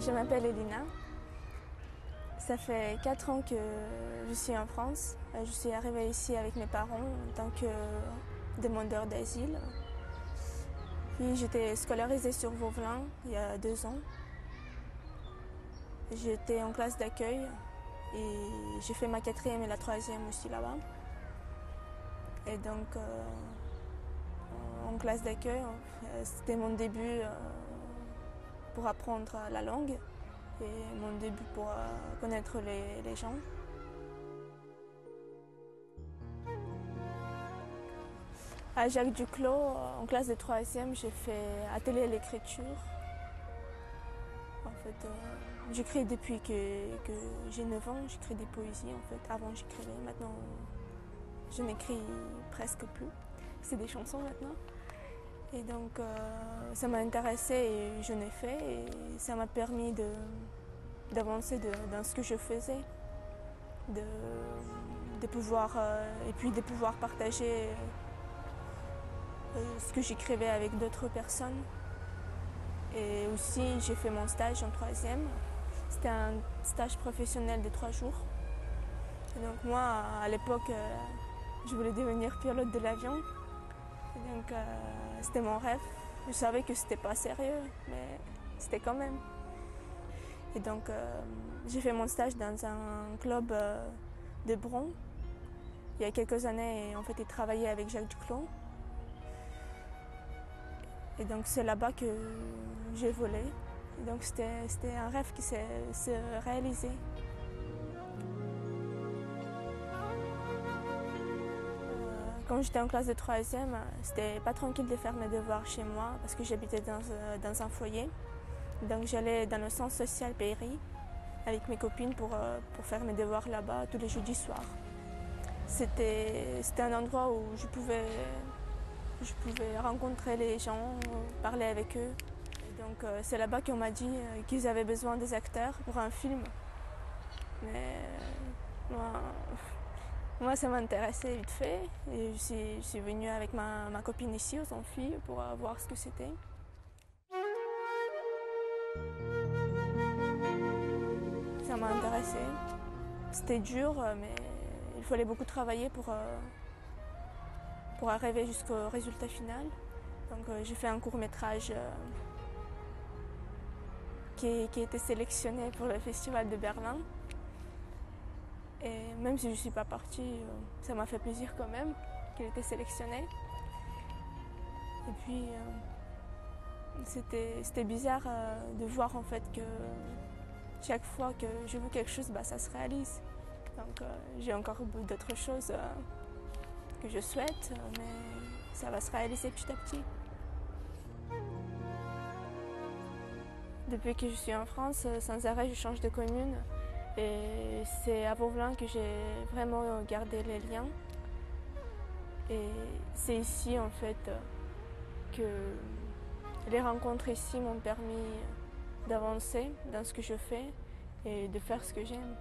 Je m'appelle Elina. Ça fait 4 ans que je suis en France. Je suis arrivée ici avec mes parents en tant que demandeur d'asile. Puis j'étais scolarisée sur Vauvelin il y a 2 ans. J'étais en classe d'accueil et j'ai fait ma 4e et la 3e aussi là-bas. Et donc en classe d'accueil, c'était mon début pour apprendre la langue et mon début pour connaître les gens. À Jacques Duclos, en classe de 3e, j'ai fait atelier à l'écriture. En fait, j'écris depuis que j'ai 9 ans, j'écris des poésies en fait. Avant j'écrivais, maintenant je n'écris presque plus. C'est des chansons maintenant. Et donc ça m'a intéressée et je l'ai fait et ça m'a permis d'avancer dans ce que je faisais, de pouvoir et puis de pouvoir partager ce que j'écrivais avec d'autres personnes. Et aussi j'ai fait mon stage en 3e. C'était un stage professionnel de 3 jours. Et donc moi à l'époque je voulais devenir pilote de l'avion. Et donc c'était mon rêve. Je savais que c'était pas sérieux, mais c'était quand même. Et donc j'ai fait mon stage dans un club de Bron. Il y a quelques années, en fait, j'ai travaillé avec Jacques Duclos. Et donc c'est là-bas que j'ai volé. Et donc c'était un rêve qui s'est réalisé. Quand j'étais en classe de 3e, c'était pas tranquille de faire mes devoirs chez moi parce que j'habitais dans un foyer. Donc j'allais dans le centre social Pairie avec mes copines pour faire mes devoirs là-bas tous les jeudis soirs. C'était un endroit où je pouvais rencontrer les gens, parler avec eux. Et donc c'est là-bas qu'on m'a dit qu'ils avaient besoin des acteurs pour un film. Mais moi ça m'intéressait vite fait et je suis venue avec ma copine ici aux Amphis pour voir ce que c'était. Ça m'a intéressée. C'était dur, mais il fallait beaucoup travailler pour arriver jusqu'au résultat final. Donc j'ai fait un court-métrage qui a été sélectionné pour le Festival de Berlin. Et même si je ne suis pas partie, ça m'a fait plaisir quand même qu'il ait été sélectionné. Et puis c'était bizarre de voir en fait que chaque fois que je veux quelque chose, ça se réalise. Donc j'ai encore d'autres choses que je souhaite, mais ça va se réaliser petit à petit. Depuis que je suis en France, sans arrêt, je change de commune. Et c'est à Vauvelin que j'ai vraiment gardé les liens. Et c'est ici, en fait, que les rencontres ici m'ont permis d'avancer dans ce que je fais et de faire ce que j'aime.